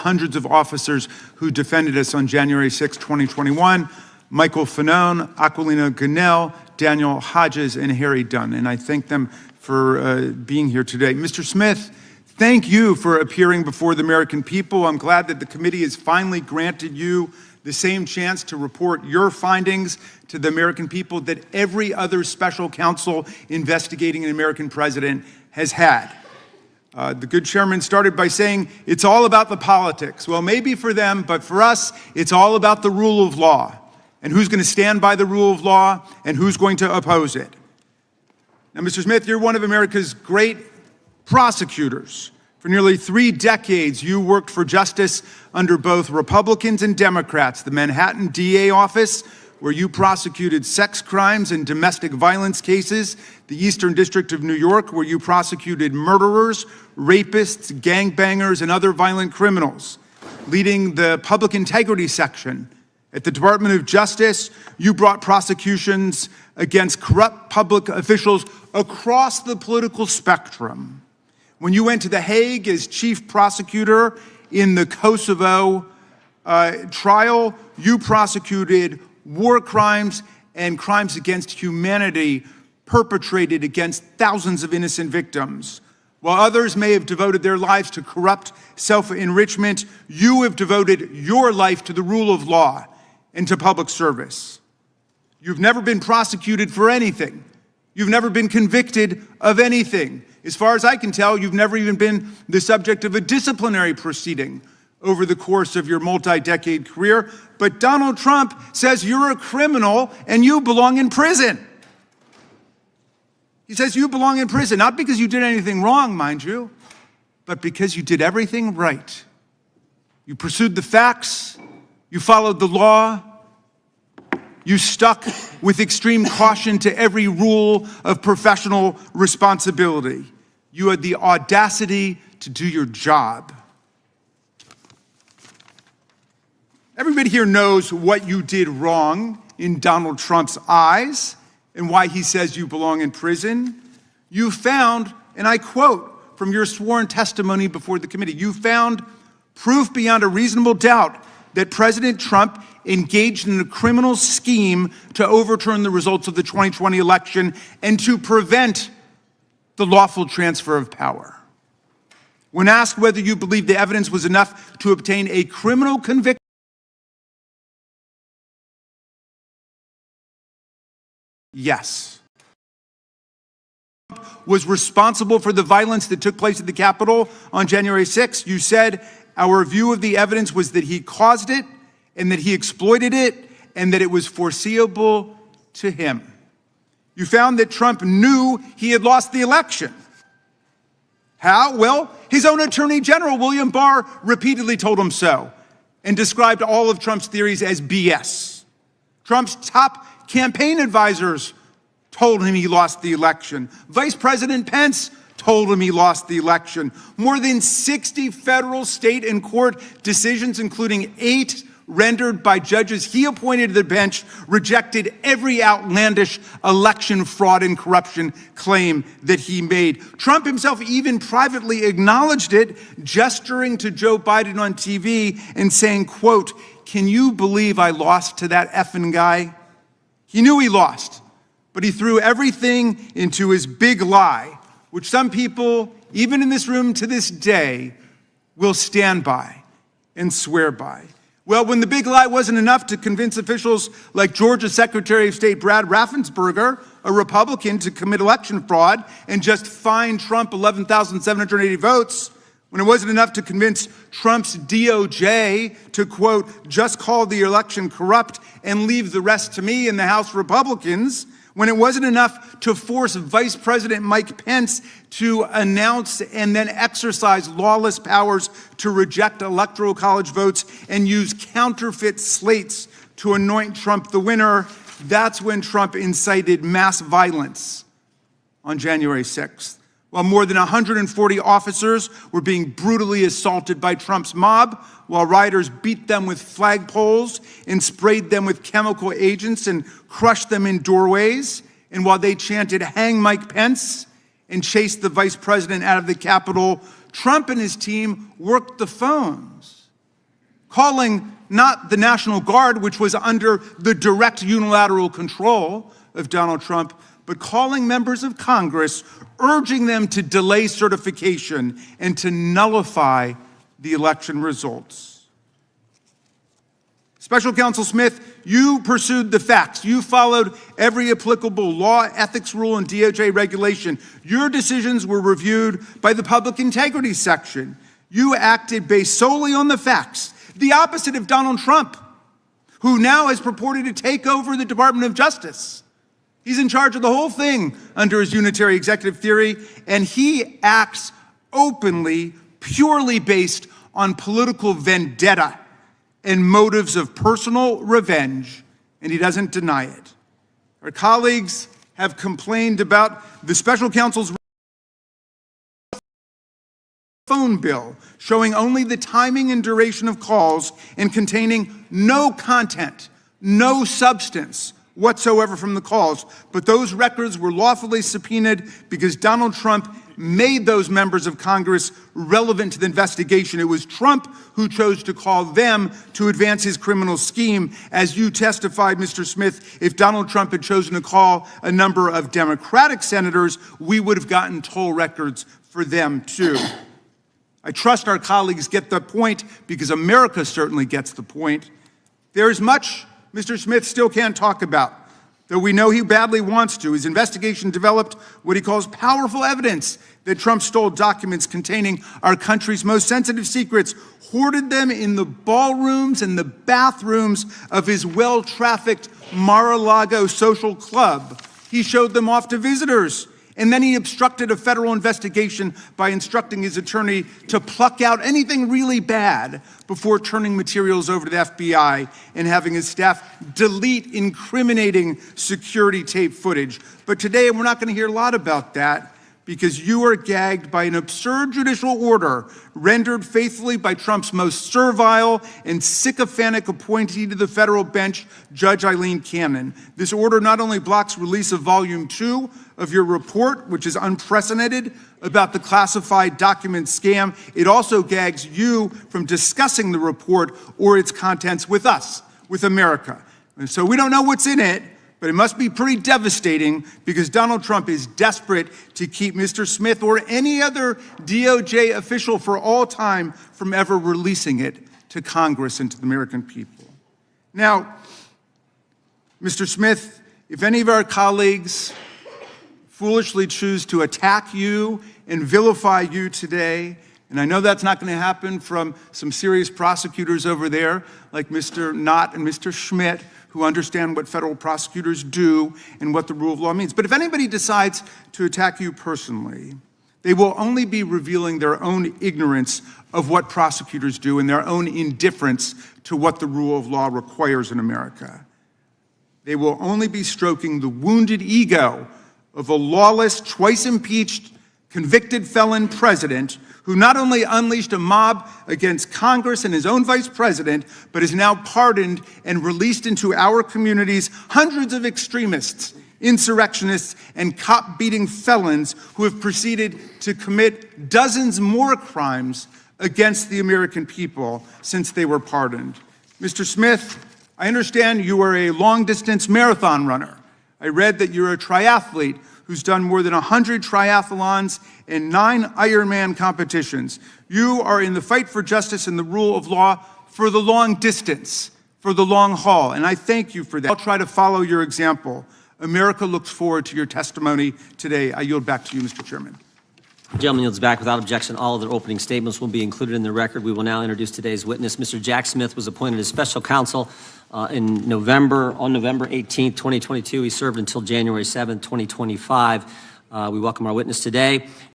hundreds of officers who defended us on January 6, 2021, Michael Fanone, Aquilino Gonell, Daniel Hodges, and Harry Dunn. And I thank them for being here today. Mr. Smith, thank you for appearing before the American people. I'm glad that the committee has finally granted you the same chance to report your findings to the American people that every other special counsel investigating an American president has had. The good chairman started by saying, it's all about the politics. Well, maybe for them, but for us, it's all about the rule of law and who's going to stand by the rule of law and who's going to oppose it. Now, Mr. Smith, you're one of America's great prosecutors. For nearly 3 decades, you worked for justice under both Republicans and Democrats. The Manhattan DA office, where you prosecuted sex crimes and domestic violence cases. The Eastern District of New York, where you prosecuted murderers, rapists, gangbangers, and other violent criminals. Leading the public integrity section at the Department of Justice, you brought prosecutions against corrupt public officials across the political spectrum. When you went to The Hague as chief prosecutor in the Kosovo trial, you prosecuted war crimes and crimes against humanity perpetrated against thousands of innocent victims. While others may have devoted their lives to corrupt self-enrichment, you have devoted your life to the rule of law and to public service. You've never been prosecuted for anything. You've never been convicted of anything. As far as I can tell, you've never even been the subject of a disciplinary proceeding over the course of your multi-decade career. But Donald Trump says you're a criminal and you belong in prison. He says you belong in prison, not because you did anything wrong, mind you, but because you did everything right. You pursued the facts, you followed the law, you stuck with extreme caution to every rule of professional responsibility. You had the audacity to do your job. Everybody here knows what you did wrong in Donald Trump's eyes and why he says you belong in prison. You found, and I quote from your sworn testimony before the committee, you found proof beyond a reasonable doubt that President Trump engaged in a criminal scheme to overturn the results of the 2020 election and to prevent the lawful transfer of power. When asked whether you believe the evidence was enough to obtain a criminal conviction, yes. Was responsible for the violence that took place at the Capitol on January 6th. You said our view of the evidence was that he caused it and that he exploited it and that it was foreseeable to him. You found that Trump knew he had lost the election. How? Well, his own Attorney General, William Barr, repeatedly told him so and described all of Trump's theories as BS. Trump's top campaign advisors told him he lost the election. Vice President Pence told him he lost the election. More than 60 federal, state, and court decisions, including 8 rendered by judges he appointed to the bench, rejected every outlandish election fraud and corruption claim that he made. Trump himself even privately acknowledged it, gesturing to Joe Biden on TV and saying, quote, "Can you believe I lost to that effing guy?" He knew he lost, but he threw everything into his big lie, which some people, even in this room to this day, will stand by and swear by. Well, when the big lie wasn't enough to convince officials like Georgia Secretary of State Brad Raffensperger, a Republican, to commit election fraud and just fine Trump 11,780 votes, when it wasn't enough to convince Trump's DOJ to, quote, just call the election corrupt and leave the rest to me and the House Republicans, when it wasn't enough to force Vice President Mike Pence to announce and then exercise lawless powers to reject electoral college votes and use counterfeit slates to anoint Trump the winner, that's when Trump incited mass violence on January 6th. While more than 140 officers were being brutally assaulted by Trump's mob, while rioters beat them with flagpoles and sprayed them with chemical agents and crushed them in doorways, and while they chanted, "Hang Mike Pence," and chased the vice president out of the Capitol, Trump and his team worked the phones calling not the National Guard, which was under the direct unilateral control of Donald Trump, but calling members of Congress, urging them to delay certification and to nullify the election results. Special Counsel Smith, you pursued the facts. You followed every applicable law, ethics rule, and DOJ regulation. Your decisions were reviewed by the Public Integrity Section. You acted based solely on the facts, the opposite of Donald Trump, who now has purported to take over the Department of Justice. He's in charge of the whole thing under his unitary executive theory, and he acts openly, purely based on political vendetta and motives of personal revenge, and he doesn't deny it. Our colleagues have complained about the special counsel's phone bill, showing only the timing and duration of calls and containing no content, no substance whatsoever from the calls. But those records were lawfully subpoenaed because Donald Trump made those members of Congress relevant to the investigation. It was Trump who chose to call them to advance his criminal scheme. As you testified, Mr. Smith, if Donald Trump had chosen to call a number of Democratic senators, we would have gotten toll records for them too. I trust our colleagues get the point because America certainly gets the point. There is much Mr. Smith still can't talk about, though we know he badly wants to. His investigation developed what he calls powerful evidence that Trump stole documents containing our country's most sensitive secrets, hoarded them in the ballrooms and the bathrooms of his well-trafficked Mar-a-Lago social club. He showed them off to visitors. And then he obstructed a federal investigation by instructing his attorney to pluck out anything really bad before turning materials over to the FBI and having his staff delete incriminating security tape footage. But today we're not going to hear a lot about that because you are gagged by an absurd judicial order rendered faithfully by Trump's most servile and sycophantic appointee to the federal bench, Judge Eileen Cannon. This order not only blocks release of Volume 2 of your report, which is unprecedented, about the classified document scam, it also gags you from discussing the report or its contents with us, with America. And so we don't know what's in it, but it must be pretty devastating because Donald Trump is desperate to keep Mr. Smith or any other DOJ official for all time from ever releasing it to Congress and to the American people. Now, Mr. Smith, if any of our colleagues foolishly choose to attack you and vilify you today, and I know that's not going to happen from some serious prosecutors over there like Mr. Knott and Mr. Schmidt, who understand what federal prosecutors do and what the rule of law means. But if anybody decides to attack you personally, they will only be revealing their own ignorance of what prosecutors do and their own indifference to what the rule of law requires in America. They will only be stroking the wounded ego of a lawless, twice impeached, convicted felon president who not only unleashed a mob against Congress and his own vice president, but is now pardoned and released into our communities hundreds of extremists, insurrectionists, and cop-beating felons who have proceeded to commit dozens more crimes against the American people since they were pardoned. Mr. Smith, I understand you are a long-distance marathon runner. I read that you're a triathlete who's done more than 100 triathlons and 9 Ironman competitions. You are in the fight for justice and the rule of law for the long distance, for the long haul, and I thank you for that. I'll try to follow your example. America looks forward to your testimony today. I yield back to you, Mr. Chairman. The gentleman yields back without objection. All of their opening statements will be included in the record. We will now introduce today's witness. Mr. Jack Smith was appointed as special counsel on November 18, 2022. He served until January 7, 2025. We welcome our witness today.